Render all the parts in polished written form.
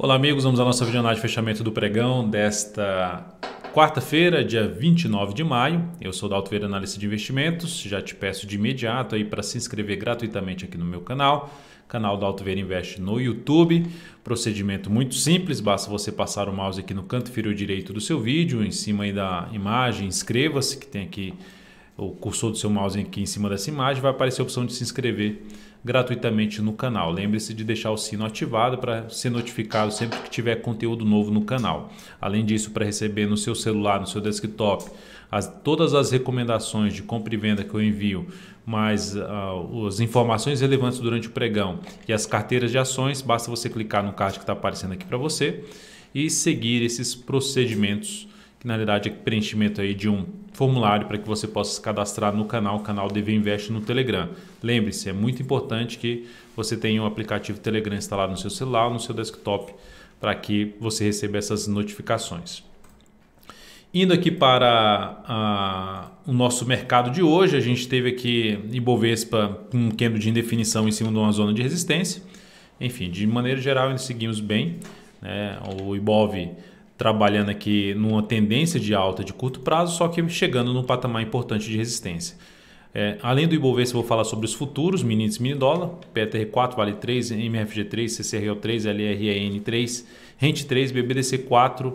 Olá amigos, vamos à nossa videoanálise de fechamento do pregão desta quarta-feira, dia 29 de maio. Eu sou o Dalto Vieira, analista de investimentos. Já te peço de imediato aí para se inscrever gratuitamente aqui no meu canal Dalto Vieira Investe no YouTube. Procedimento muito simples, basta você passar o mouse aqui no canto inferior direito do seu vídeo, em cima aí da imagem, inscreva-se, que tem aqui o cursor do seu mouse aqui em cima dessa imagem, vai aparecer a opção de se inscrever gratuitamente no canal. Lembre-se de deixar o sino ativado para ser notificado sempre que tiver conteúdo novo no canal. Além disso, para receber no seu celular, no seu desktop, todas as recomendações de compra e venda que eu envio, mais as informações relevantes durante o pregão e as carteiras de ações, basta você clicar no card que está aparecendo aqui para você e seguir esses procedimentos, que na verdade é preenchimento aí de um formulário para que você possa se cadastrar no canal DV Invest no Telegram. Lembre-se, é muito importante que você tenha o aplicativo Telegram instalado no seu celular ou no seu desktop para que você receba essas notificações. Indo aqui para o nosso mercado de hoje, a gente teve aqui Ibovespa com um candle de indefinição em cima de uma zona de resistência. Enfim, de maneira geral, ainda seguimos bem, né? O Ibov trabalhando aqui numa tendência de alta de curto prazo, só que chegando num patamar importante de resistência. Além do Ibovespa, eu vou falar sobre os futuros, mini índice, mini dólar, PTR4, Vale 3, MFG3, CCRL3, LREN3, Rent 3, BBDC4,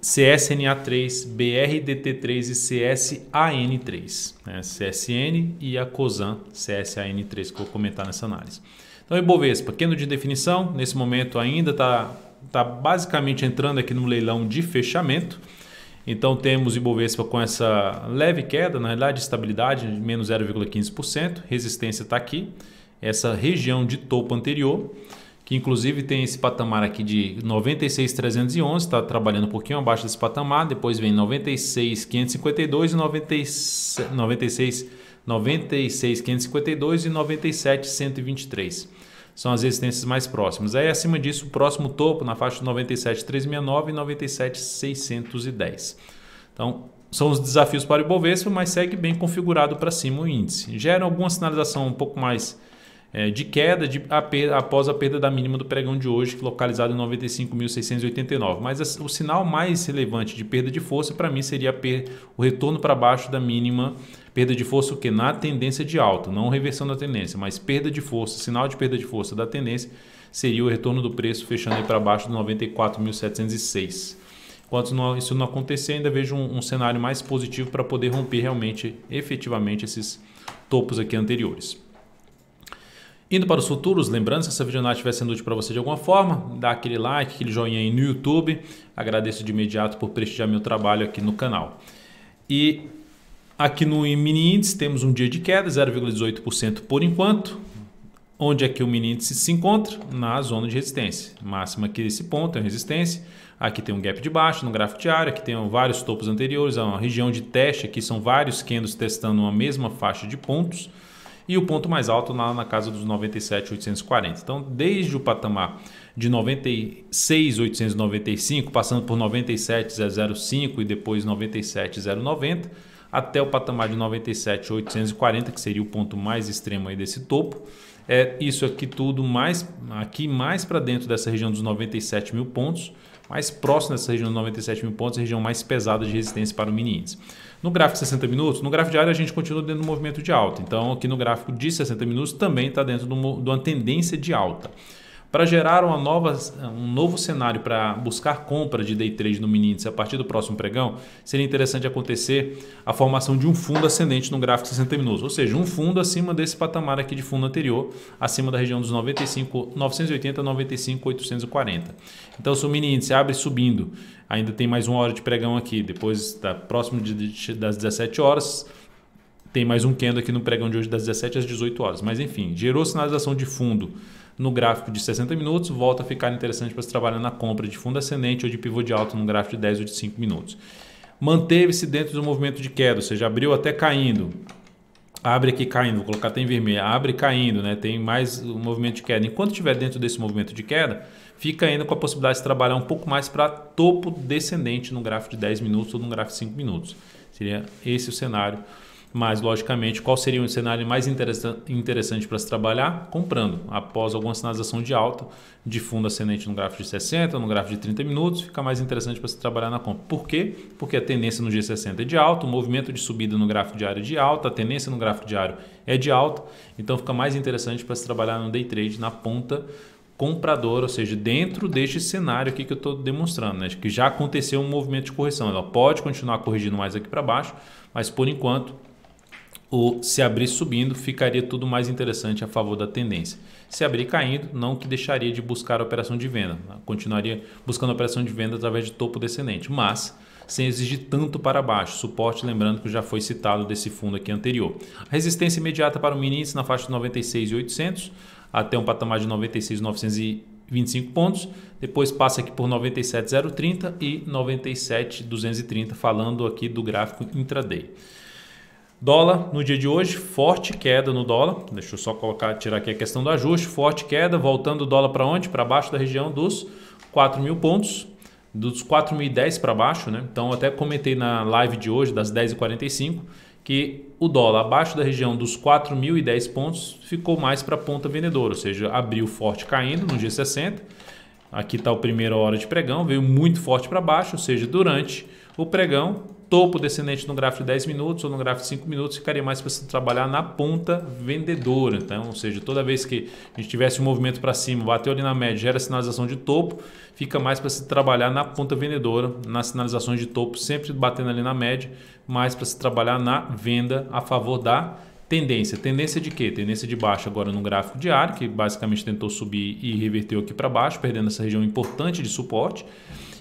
CSNA3, BRDT3 e CSAN3. CSN e a COSAN CSAN3, que eu vou comentar nessa análise. Então, Ibovespa, candle de definição, nesse momento ainda está basicamente entrando aqui no leilão de fechamento. Então temos Ibovespa com essa leve queda, na realidade estabilidade de menos 0,15%, resistência está aqui, essa região de topo anterior, que inclusive tem esse patamar aqui de 96.311, está trabalhando um pouquinho abaixo desse patamar, depois vem 96.552 e 96.552 e 97.123. São as resistências mais próximas. Aí acima disso, o próximo topo na faixa de 97.369 e 97.610. Então, são os desafios para o Ibovespa, mas segue bem configurado para cima o índice. Gera alguma sinalização um pouco mais de queda após a perda da mínima do pregão de hoje, localizado em 95.689. Mas o sinal mais relevante de perda de força para mim seria o retorno para baixo da mínima. Perda de força o quê? Na tendência de alta, não reversão da tendência, mas perda de força, sinal de perda de força da tendência seria o retorno do preço fechando aí para baixo de 94.706. Enquanto isso não acontecer, ainda vejo um cenário mais positivo para poder romper realmente, efetivamente, esses topos aqui anteriores. Indo para os futuros, lembrando, se essa videoanálise estiver sendo útil para você de alguma forma, dá aquele like, aquele joinha aí no YouTube. Agradeço de imediato por prestigiar meu trabalho aqui no canal. E aqui no mini índice temos um dia de queda, 0,18% por enquanto. Onde é que o mini índice se encontra? Na zona de resistência. Máxima aqui desse ponto é a resistência. Aqui tem um gap de baixo no gráfico diário, aqui tem vários topos anteriores, uma região de teste, aqui são vários candles testando uma mesma faixa de pontos. E o ponto mais alto na casa dos 97.840. Então, desde o patamar de 96.895, passando por 97.005 e depois 97.090, até o patamar de 97.840, que seria o ponto mais extremo aí desse topo. Isso aqui tudo mais para dentro dessa região dos 97 mil pontos, mais próximo dessa região dos 97 mil pontos, a região mais pesada de resistência para o mini índice. No gráfico de 60 minutos, no gráfico diário a gente continua dentro do movimento de alta. Então aqui no gráfico de 60 minutos também está dentro de uma tendência de alta. Para gerar um novo cenário para buscar compra de day trade no mini índice a partir do próximo pregão, seria interessante acontecer a formação de um fundo ascendente no gráfico de 60 minutos, ou seja, um fundo acima desse patamar aqui de fundo anterior, acima da região dos 95.980 a 95.840. Então, se o mini índice abre subindo, ainda tem mais uma hora de pregão aqui, depois próximo das 17 horas, tem mais um candle aqui no pregão de hoje das 17 às 18 horas. Mas enfim, gerou sinalização de fundo no gráfico de 60 minutos, volta a ficar interessante para se trabalhar na compra de fundo ascendente ou de pivô de alta no gráfico de 10 ou de 5 minutos. Manteve-se dentro do movimento de queda, ou seja, abriu até caindo. Abre aqui caindo, vou colocar até em vermelho, abre caindo, né? Tem mais um movimento de queda. Enquanto estiver dentro desse movimento de queda, fica ainda com a possibilidade de trabalhar um pouco mais para topo descendente no gráfico de 10 minutos ou no gráfico de 5 minutos. Seria esse o cenário Mas, logicamente, qual seria um cenário mais interessante para se trabalhar? Comprando, após alguma sinalização de alta, de fundo ascendente no gráfico de 60, no gráfico de 30 minutos, fica mais interessante para se trabalhar na compra. Por quê? Porque a tendência no G60 é de alta, o movimento de subida no gráfico diário é de alta, a tendência no gráfico diário é de alta, então fica mais interessante para se trabalhar no day trade na ponta compradora, ou seja, dentro deste cenário aqui que eu estou demonstrando, né? Que já aconteceu um movimento de correção, ela pode continuar corrigindo mais aqui para baixo, mas por enquanto se abrir subindo, ficaria tudo mais interessante a favor da tendência. Se abrir caindo, não que deixaria de buscar a operação de venda. Continuaria buscando a operação de venda através de topo descendente, mas sem exigir tanto para baixo. Suporte, lembrando que já foi citado desse fundo aqui anterior. A resistência imediata para o mini índice na faixa de 96.800 até um patamar de 96.925 pontos. Depois passa aqui por 97.030 e 97.230, falando aqui do gráfico intraday. Dólar no dia de hoje, forte queda no dólar. Deixa eu só tirar aqui a questão do ajuste. Forte queda, voltando o dólar para onde? Para baixo da região dos 4.000 pontos, dos 4.010 para baixo, né? Então até comentei na live de hoje, das 10h45, que o dólar abaixo da região dos 4.010 pontos ficou mais para a ponta vendedora, ou seja, abriu forte caindo no G60. Aqui está o primeira hora de pregão, veio muito forte para baixo, ou seja, durante o pregão, topo descendente no gráfico de 10 minutos ou no gráfico de 5 minutos, ficaria mais para se trabalhar na ponta vendedora. Então, ou seja, toda vez que a gente tivesse um movimento para cima, bateu ali na média, gera sinalização de topo, fica mais para se trabalhar na ponta vendedora, nas sinalizações de topo, sempre batendo ali na média, mais para se trabalhar na venda a favor da tendência. Tendência de quê? Tendência de baixa agora no gráfico diário, que basicamente tentou subir e reverteu aqui para baixo, perdendo essa região importante de suporte,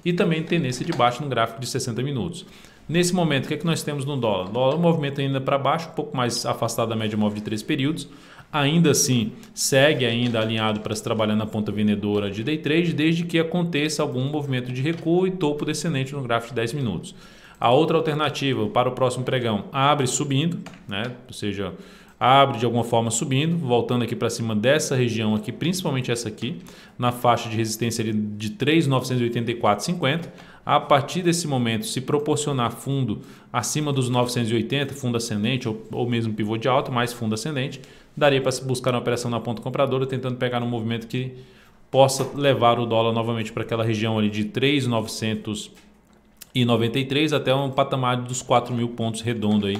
e também tendência de baixa no gráfico de 60 minutos. Nesse momento, o que é que nós temos no dólar? O dólar movimento ainda para baixo, um pouco mais afastado da média móvel de 3 períodos. Ainda assim, segue ainda alinhado para se trabalhar na ponta vendedora de day trade, desde que aconteça algum movimento de recuo e topo descendente no gráfico de 10 minutos. A outra alternativa para o próximo pregão, abre subindo, né? Ou seja, abre de alguma forma subindo, voltando aqui para cima dessa região aqui, principalmente essa aqui, na faixa de resistência de 3.984,50. A partir desse momento, se proporcionar fundo acima dos 980, fundo ascendente ou mesmo pivô de alta, mais fundo ascendente, daria para se buscar uma operação na ponta compradora, tentando pegar um movimento que possa levar o dólar novamente para aquela região ali de 3.993 até um patamar dos 4.000 pontos redondo aí,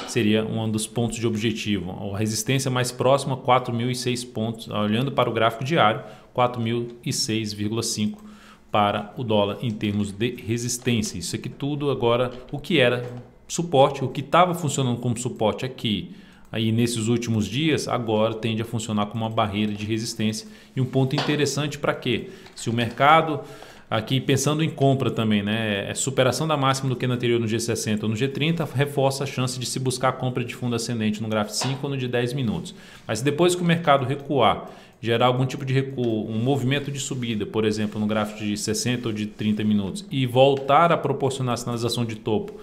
seria um dos pontos de objetivo. A resistência mais próxima, 4.006 pontos, olhando para o gráfico diário, 4.006,5 para o dólar em termos de resistência. Isso aqui tudo agora, o que era suporte, o que estava funcionando como suporte aqui, aí nesses últimos dias, agora tende a funcionar como uma barreira de resistência. E um ponto interessante para quê? Se o mercado, aqui pensando em compra também, né, superação da máxima do que no anterior no G60 ou no G30, reforça a chance de se buscar a compra de fundo ascendente no gráfico de 5 ou no de 10 minutos. Mas depois que o mercado recuar, gerar algum tipo de recuo, um movimento de subida, por exemplo, no gráfico de 60 ou de 30 minutos, e voltar a proporcionar a sinalização de topo,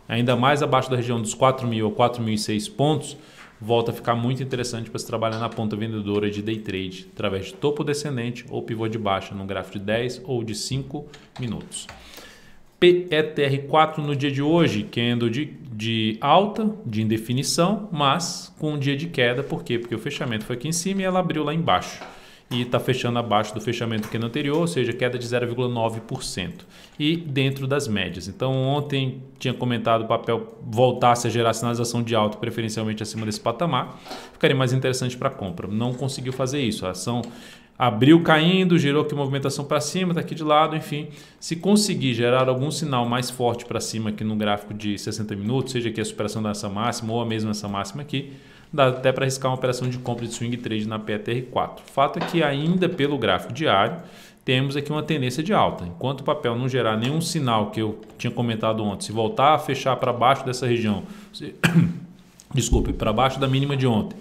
ainda mais abaixo da região dos 4.000 ou 4.006 pontos, volta a ficar muito interessante para se trabalhar na ponta vendedora de day trade, através de topo descendente ou pivô de baixa, no gráfico de 10 ou de 5 minutos. PETR4 no dia de hoje, candle de alta, de indefinição, mas com um dia de queda. Por quê? Porque o fechamento foi aqui em cima e ela abriu lá embaixo. E está fechando abaixo do fechamento que no anterior, ou seja, queda de 0,9%. E dentro das médias. Então ontem tinha comentado o papel voltasse a gerar sinalização de alta, preferencialmente acima desse patamar. Ficaria mais interessante para compra. Não conseguiu fazer isso. A ação abriu caindo, gerou aqui movimentação para cima, está aqui de lado, enfim. Se conseguir gerar algum sinal mais forte para cima aqui no gráfico de 60 minutos, seja aqui a superação dessa máxima ou a mesma essa máxima aqui, dá até para arriscar uma operação de compra de swing trade na PETR4. Fato é que ainda pelo gráfico diário, temos aqui uma tendência de alta. Enquanto o papel não gerar nenhum sinal que eu tinha comentado ontem, se voltar a fechar para baixo dessa região, desculpe, para baixo da mínima de ontem,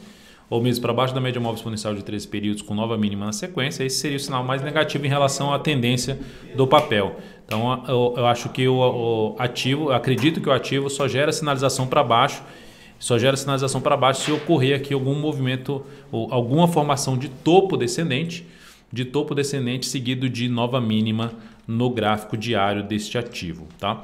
ou mesmo para baixo da média móvel exponencial de 13 períodos com nova mínima na sequência, esse seria o sinal mais negativo em relação à tendência do papel. Então eu acho que o ativo, acredito que o ativo só gera sinalização para baixo, se ocorrer aqui algum movimento ou alguma formação de topo descendente, de topo descendente seguido de nova mínima no gráfico diário deste ativo, tá?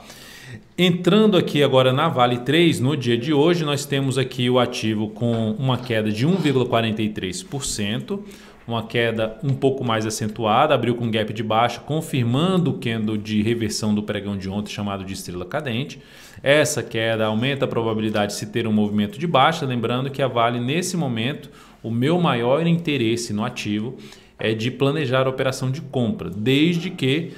Entrando aqui agora na Vale 3, no dia de hoje, nós temos aqui o ativo com uma queda de 1,43%, uma queda um pouco mais acentuada, abriu com gap de baixa, confirmando o candle de reversão do pregão de ontem, chamado de estrela cadente. Essa queda aumenta a probabilidade de se ter um movimento de baixa, lembrando que a Vale, nesse momento, o meu maior interesse no ativo é de planejar a operação de compra, desde que,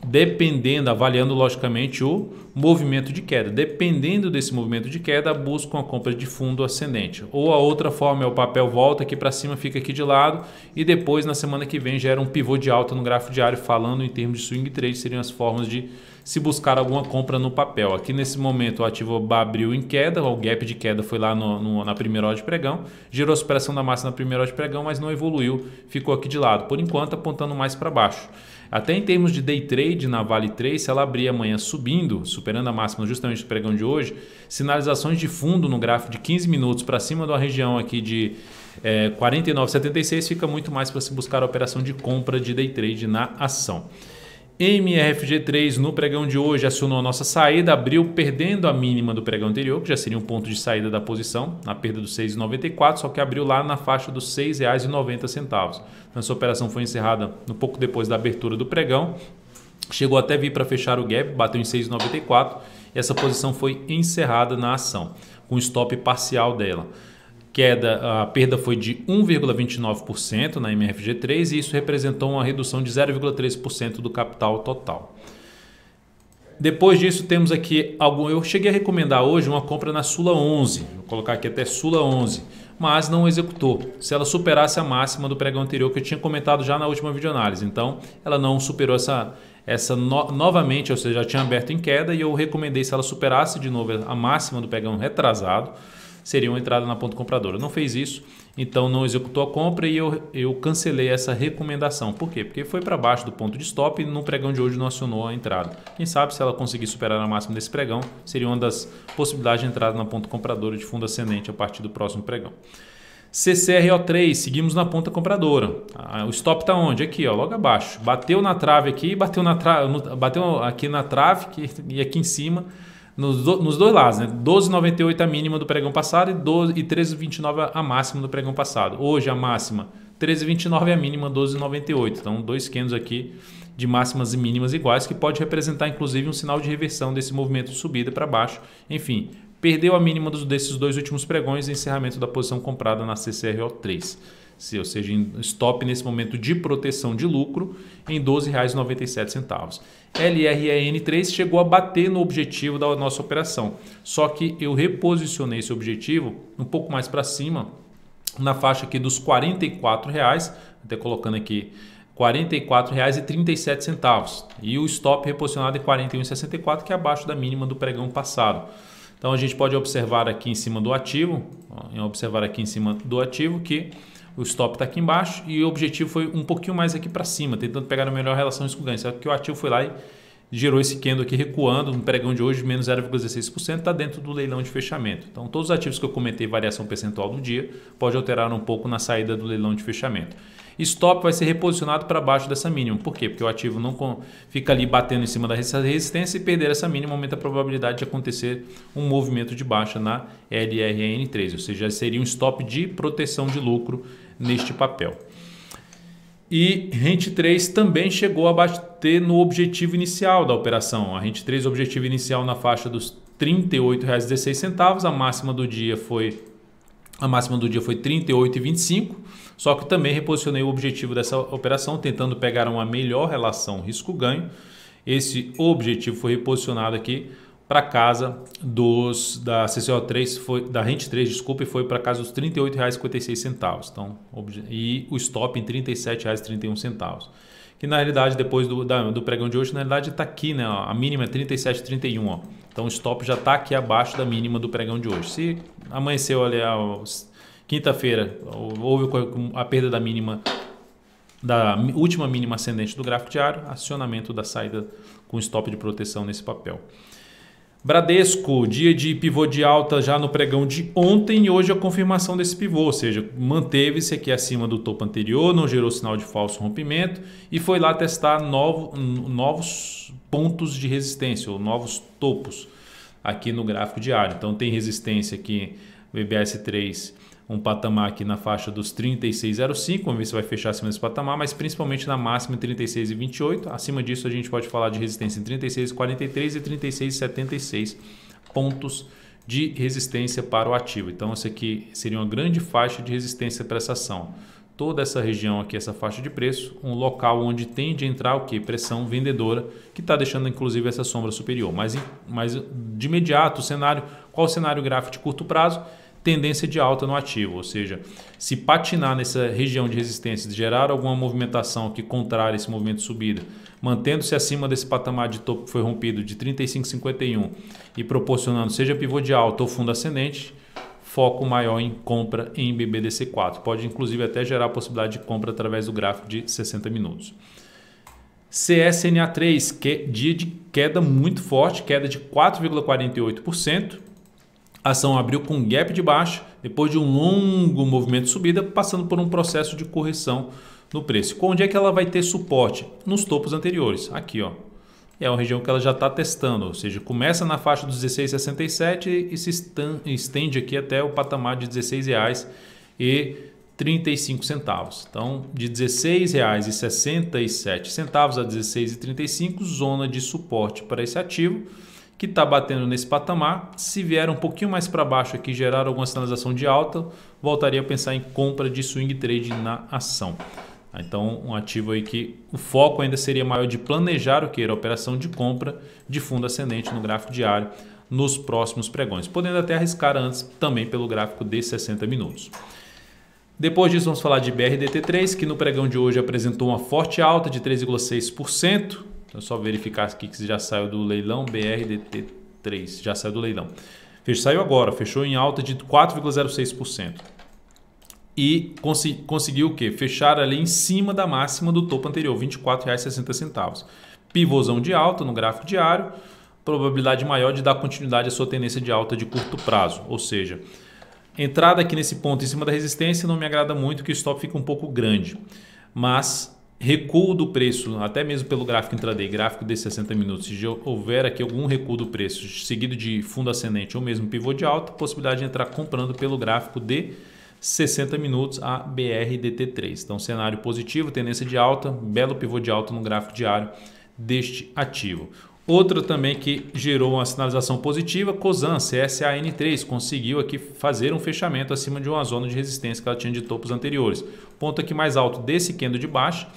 dependendo, avaliando logicamente o movimento de queda. Dependendo desse movimento de queda, busco uma compra de fundo ascendente. Ou a outra forma é o papel volta aqui para cima, fica aqui de lado e depois na semana que vem gera um pivô de alta no gráfico diário, falando em termos de swing trade, seriam as formas de se buscar alguma compra no papel. Aqui nesse momento o ativo abriu em queda, o gap de queda foi lá na primeira hora de pregão, gerou a superação da máxima na primeira hora de pregão, mas não evoluiu, ficou aqui de lado. Por enquanto apontando mais para baixo. Até em termos de day trade na Vale 3, se ela abrir amanhã subindo, superando a máxima justamente do pregão de hoje, sinalizações de fundo no gráfico de 15 minutos para cima da região aqui de 49,76 fica muito mais para se buscar a operação de compra de day trade na ação. MRFG3 no pregão de hoje acionou a nossa saída, abriu perdendo a mínima do pregão anterior, que já seria um ponto de saída da posição, na perda dos 6,94, só que abriu lá na faixa dos R$ 6,90. Então, essa operação foi encerrada um pouco depois da abertura do pregão, chegou até vir para fechar o gap, bateu em 6,94 e essa posição foi encerrada na ação, com stop parcial dela. A perda foi de 1,29% na MRFG3 e isso representou uma redução de 0,3% do capital total. Depois disso temos aqui eu cheguei a recomendar hoje uma compra na Sula 11, vou colocar aqui até Sula 11, mas não executou. Se ela superasse a máxima do pregão anterior que eu tinha comentado já na última videoanálise, então ela não superou novamente, ou seja, já tinha aberto em queda e eu recomendei se ela superasse de novo a máxima do pregão retrasado, seria uma entrada na ponta compradora. Não fez isso, então não executou a compra e eu cancelei essa recomendação. Por quê? Porque foi para baixo do ponto de stop e no pregão de hoje não acionou a entrada. Quem sabe se ela conseguir superar a máxima desse pregão, seria uma das possibilidades de entrada na ponta compradora de fundo ascendente a partir do próximo pregão. CCRO3, seguimos na ponta compradora. O stop está onde? Aqui, ó, logo abaixo. Bateu na trave aqui, bateu aqui na trave e aqui em cima. Nos dois lados, né? 12,98 a mínima do pregão passado e 13,29 a máxima do pregão passado. Hoje a máxima 13,29 e a mínima 12,98. Então, dois candles aqui de máximas e mínimas iguais, que pode representar inclusive um sinal de reversão desse movimento de subida para baixo. Enfim, perdeu a mínima desses dois últimos pregões e encerramento da posição comprada na CCRO3. Ou seja, stop nesse momento de proteção de lucro em R$ 12,97. LREN3 chegou a bater no objetivo da nossa operação, só que eu reposicionei esse objetivo um pouco mais para cima, na faixa aqui dos R$ 44,00, até colocando aqui R$ 44,37 e o stop reposicionado em 41,64, que é abaixo da mínima do pregão passado. Então a gente pode observar aqui em cima do ativo, que o stop está aqui embaixo e o objetivo foi um pouquinho mais aqui para cima, tentando pegar a melhor relação risco-ganho. Só que o ativo foi lá e gerou esse candle aqui recuando, no pregão de hoje, menos 0,16%, está dentro do leilão de fechamento. Então, todos os ativos que eu comentei, variação percentual do dia, pode alterar um pouco na saída do leilão de fechamento. Stop vai ser reposicionado para baixo dessa mínima. Por quê? Porque o ativo não fica ali batendo em cima da resistência e perder essa mínima aumenta a probabilidade de acontecer um movimento de baixa na LRN3, ou seja, seria um stop de proteção de lucro neste papel. E Rente 3 também chegou a bater no objetivo inicial da operação. A Rente 3, objetivo inicial na faixa dos R$ 38,16, a máxima do dia foi R$ 38,25, só que também reposicionei o objetivo dessa operação tentando pegar uma melhor relação risco-ganho. Esse objetivo foi reposicionado aqui para casa da CCO3, da Rente 3, desculpa, e foi para casa dos R$ 38,56. Então, e o stop em R$ 37,31. Que na realidade, depois do pregão de hoje, na realidade está aqui, né? A mínima é 37,31. Então o stop já está aqui abaixo da mínima do pregão de hoje. Se amanheceu ali quinta-feira, houve a perda da mínima, da última mínima ascendente do gráfico diário, acionamento da saída com stop de proteção nesse papel. Bradesco, dia de pivô de alta já no pregão de ontem e hoje a confirmação desse pivô, ou seja, manteve-se aqui acima do topo anterior, não gerou sinal de falso rompimento e foi lá testar novos pontos de resistência ou novos topos aqui no gráfico diário. Então tem resistência aqui, o EBS3, um patamar aqui na faixa dos 36,05, vamos ver se vai fechar acima desse patamar, mas principalmente na máxima em 36,28. Acima disso a gente pode falar de resistência em 36,43 e 36,76 pontos de resistência para o ativo. Então essa aqui seria uma grande faixa de resistência para essa ação. Toda essa região aqui, essa faixa de preço, um local onde tende a entrar o que? Pressão vendedora, que está deixando inclusive essa sombra superior. Mas de imediato, qual o cenário gráfico de curto prazo? Tendência de alta no ativo, ou seja, se patinar nessa região de resistência, gerar alguma movimentação que contrária esse movimento de subida, mantendo-se acima desse patamar de topo que foi rompido de 35,51 e proporcionando seja pivô de alta ou fundo ascendente, foco maior em compra em BBDC4. Pode inclusive até gerar a possibilidade de compra através do gráfico de 60 minutos. CSNA3, que dia de queda muito forte, queda de 4,48%. A ação abriu com um gap de baixa, depois de um longo movimento de subida, passando por um processo de correção no preço. Onde é que ela vai ter suporte? Nos topos anteriores. Aqui, ó. É uma região que ela já está testando, ou seja, começa na faixa dos R$16,67 e se estende aqui até o patamar de R$16,35. Então, de R$16,67 a R$16,35, zona de suporte para esse ativo, que está batendo nesse patamar. Se vier um pouquinho mais para baixo aqui, gerar alguma sinalização de alta, voltaria a pensar em compra de swing trade na ação. Então, um ativo aí que o foco ainda seria maior de planejar o que? A operação de compra de fundo ascendente no gráfico diário nos próximos pregões, podendo até arriscar antes também pelo gráfico de 60 minutos. Depois disso, vamos falar de BRDT3, que no pregão de hoje apresentou uma forte alta de 3,6%. Então, é só verificar aqui que já saiu do leilão. BRDT3 já saiu do leilão. Saiu agora, fechou em alta de 4,06%. E conseguiu o quê? Fechar ali em cima da máxima do topo anterior, R$ 24,60. Pivôzão de alta no gráfico diário, probabilidade maior de dar continuidade à sua tendência de alta de curto prazo. Ou seja, entrada aqui nesse ponto em cima da resistência não me agrada muito, que o stop fica um pouco grande. Mas recuo do preço, até mesmo pelo gráfico intraday, gráfico de 60 minutos, se houver aqui algum recuo do preço seguido de fundo ascendente ou mesmo pivô de alta, possibilidade de entrar comprando pelo gráfico de 60 minutos a BRDT3. Então, cenário positivo, tendência de alta, belo pivô de alta no gráfico diário deste ativo. Outra também que gerou uma sinalização positiva, Cosan, CSAN3, conseguiu aqui fazer um fechamento acima de uma zona de resistência que ela tinha de topos anteriores. Ponto aqui mais alto desse candle de baixa,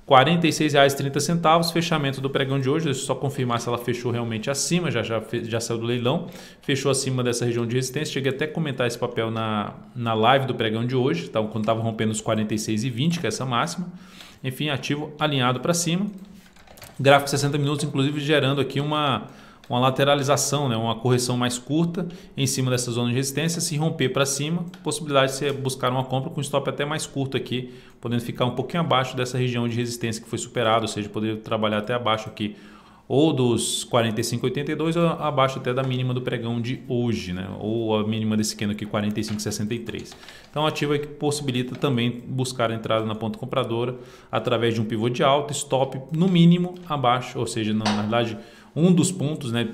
R$ 46,30, fechamento do pregão de hoje. Deixa eu só confirmar se ela fechou realmente acima, já saiu do leilão, fechou acima dessa região de resistência. Cheguei até a comentar esse papel na live do pregão de hoje, tá? Quando estava rompendo os 46,20, que é essa máxima. Enfim, ativo alinhado para cima. Gráfico 60 minutos, inclusive gerando aqui uma lateralização, né? Uma correção mais curta em cima dessa zona de resistência. Se romper para cima, possibilidade de você buscar uma compra com stop até mais curto aqui, podendo ficar um pouquinho abaixo dessa região de resistência que foi superada, ou seja, poder trabalhar até abaixo aqui, ou dos 45,82 ou abaixo até da mínima do pregão de hoje, né? Ou a mínima desse candle aqui, 45,63. Então, ativo aí que possibilita também buscar a entrada na ponta compradora através de um pivô de alta, stop no mínimo abaixo, ou seja, na verdade, um dos pontos, né,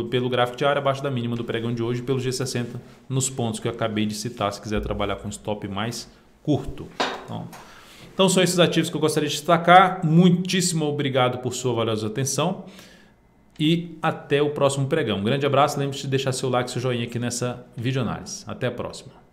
pelo gráfico diário abaixo da mínima do pregão de hoje, pelo G60 nos pontos que eu acabei de citar, se quiser trabalhar com stop mais curto. Então são esses ativos que eu gostaria de destacar. Muitíssimo obrigado por sua valiosa atenção e até o próximo pregão. Um grande abraço, lembre-se de deixar seu like e seu joinha aqui nessa videoanálise. Até a próxima.